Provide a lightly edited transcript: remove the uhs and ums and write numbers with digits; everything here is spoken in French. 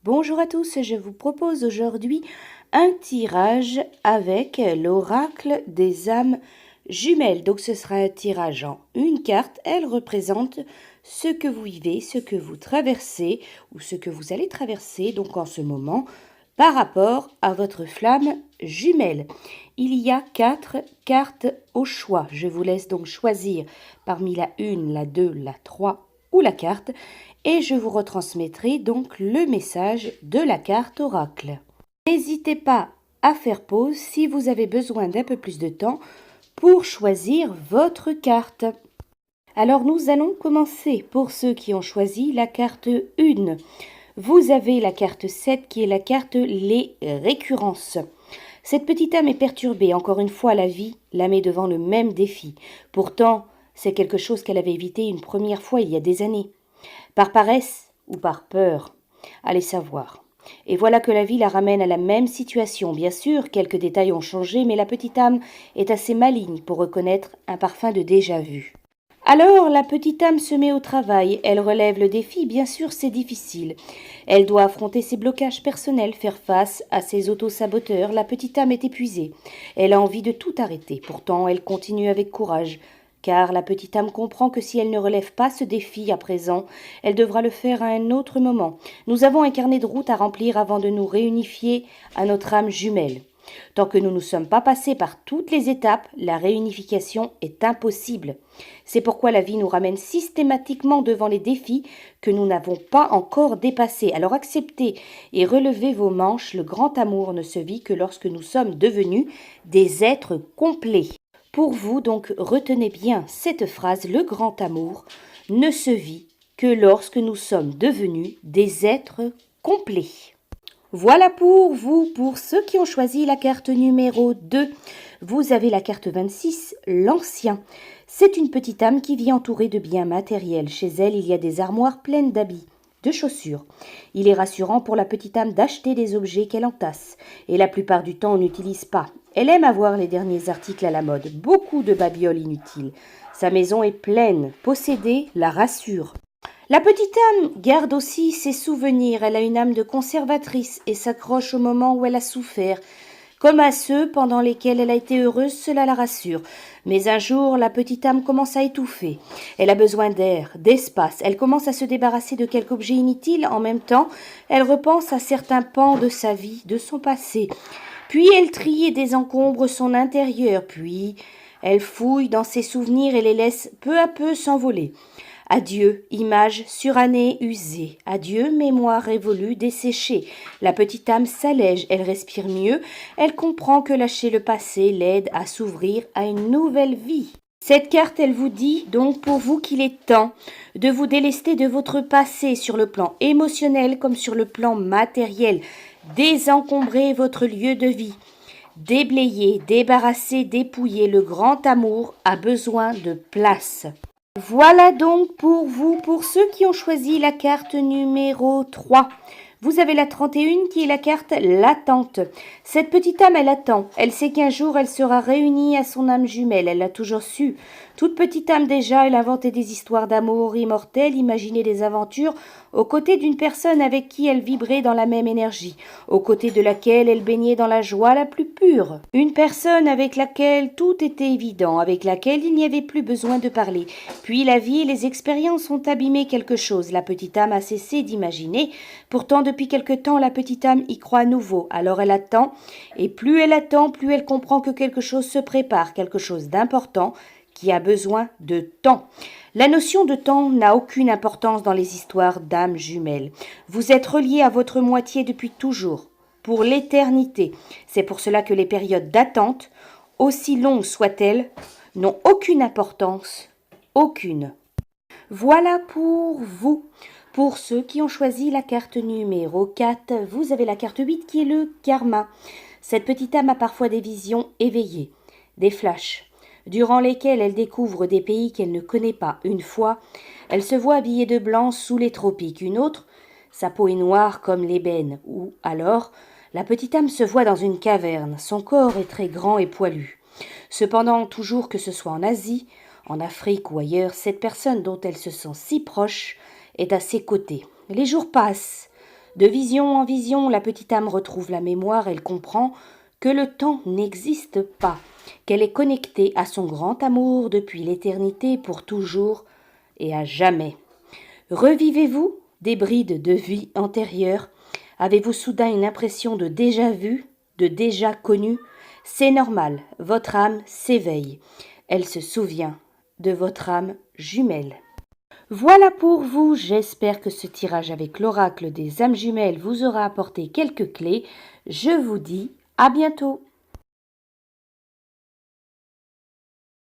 Bonjour à tous, je vous propose aujourd'hui un tirage avec l'oracle des âmes jumelles. Donc ce sera un tirage en une carte, elle représente ce que vous vivez, ce que vous traversez ou ce que vous allez traverser donc en ce moment par rapport à votre flamme jumelle. Il y a 4 cartes au choix. Je vous laisse donc choisir parmi la 1, la 2, la 3 ou la carte et je vous retransmettrai donc le message de la carte oracle. N'hésitez pas à faire pause si vous avez besoin d'un peu plus de temps pour choisir votre carte. Alors nous allons commencer pour ceux qui ont choisi la carte 1. Vous avez la carte 7 qui est la carte les récurrences. Cette petite âme est perturbée. Encore une fois, la vie la met devant le même défi. Pourtant, c'est quelque chose qu'elle avait évité une première fois il y a des années. Par paresse ou par peur, allez savoir. Et voilà que la vie la ramène à la même situation. Bien sûr, quelques détails ont changé, mais la petite âme est assez maligne pour reconnaître un parfum de déjà-vu. Alors, la petite âme se met au travail, elle relève le défi, bien sûr c'est difficile. Elle doit affronter ses blocages personnels, faire face à ses auto-saboteurs. La petite âme est épuisée, elle a envie de tout arrêter, pourtant elle continue avec courage. Car la petite âme comprend que si elle ne relève pas ce défi à présent, elle devra le faire à un autre moment. Nous avons un carnet de route à remplir avant de nous réunifier à notre âme jumelle. Tant que nous ne sommes pas passés par toutes les étapes, la réunification est impossible. C'est pourquoi la vie nous ramène systématiquement devant les défis que nous n'avons pas encore dépassés. Alors acceptez et relevez vos manches, le grand amour ne se vit que lorsque nous sommes devenus des êtres complets. Pour vous, donc, retenez bien cette phrase, le grand amour ne se vit que lorsque nous sommes devenus des êtres complets. Voilà pour vous, pour ceux qui ont choisi la carte numéro 2. Vous avez la carte 26, l'ancien. C'est une petite âme qui vit entourée de biens matériels. Chez elle, il y a des armoires pleines d'habits, de chaussures. Il est rassurant pour la petite âme d'acheter des objets qu'elle entasse. Et la plupart du temps, on n'utilise pas. Elle aime avoir les derniers articles à la mode. Beaucoup de babioles inutiles. Sa maison est pleine. Posséder la rassure. La petite âme garde aussi ses souvenirs, elle a une âme de conservatrice et s'accroche au moment où elle a souffert. Comme à ceux pendant lesquels elle a été heureuse, cela la rassure. Mais un jour, la petite âme commence à étouffer. Elle a besoin d'air, d'espace. Elle commence à se débarrasser de quelques objets inutiles. En même temps, elle repense à certains pans de sa vie, de son passé. Puis elle trie et désencombre son intérieur. Puis elle fouille dans ses souvenirs et les laisse peu à peu s'envoler. Adieu, images surannées, usées. Adieu, mémoire révolue, desséchée. La petite âme s'allège, elle respire mieux, elle comprend que lâcher le passé l'aide à s'ouvrir à une nouvelle vie. Cette carte, elle vous dit donc pour vous qu'il est temps de vous délester de votre passé sur le plan émotionnel comme sur le plan matériel. Désencombrez votre lieu de vie. Déblayer, débarrasser, dépouiller, le grand amour a besoin de place. Voilà donc pour vous, pour ceux qui ont choisi la carte numéro 3. Vous avez la 31 qui est la carte l'attente. Cette petite âme, elle attend. Elle sait qu'un jour, elle sera réunie à son âme jumelle. Elle l'a toujours su. Toute petite âme déjà, elle inventait des histoires d'amour immortelles, imaginait des aventures aux côtés d'une personne avec qui elle vibrait dans la même énergie, aux côtés de laquelle elle baignait dans la joie la plus pure. Une personne avec laquelle tout était évident, avec laquelle il n'y avait plus besoin de parler. Puis la vie et les expériences ont abîmé quelque chose. La petite âme a cessé d'imaginer. Pourtant, depuis quelque temps, la petite âme y croit à nouveau. Alors elle attend, et plus elle attend, plus elle comprend que quelque chose se prépare, quelque chose d'important, qui a besoin de temps. La notion de temps n'a aucune importance dans les histoires d'âmes jumelles. Vous êtes reliés à votre moitié depuis toujours, pour l'éternité. C'est pour cela que les périodes d'attente, aussi longues soient-elles, n'ont aucune importance, aucune. Voilà pour vous. Pour ceux qui ont choisi la carte numéro 4, vous avez la carte 8 qui est le karma. Cette petite âme a parfois des visions éveillées, des flashs, durant lesquels elle découvre des pays qu'elle ne connaît pas. Une fois, elle se voit habillée de blanc sous les tropiques. Une autre, sa peau est noire comme l'ébène. Ou alors, La petite âme se voit dans une caverne. Son corps est très grand et poilu. Cependant, toujours que ce soit en Asie, en Afrique ou ailleurs, cette personne dont elle se sent si proche est à ses côtés. Les jours passent. De vision en vision, la petite âme retrouve la mémoire. Elle comprend que le temps n'existe pas, qu'elle est connectée à son grand amour depuis l'éternité pour toujours et à jamais. Revivez-vous des brides de vie antérieure? Avez-vous soudain une impression de déjà vu, de déjà connu? C'est normal, votre âme s'éveille. Elle se souvient de votre âme jumelle. Voilà pour vous, j'espère que ce tirage avec l'oracle des âmes jumelles vous aura apporté quelques clés. Je vous dis à bientôt.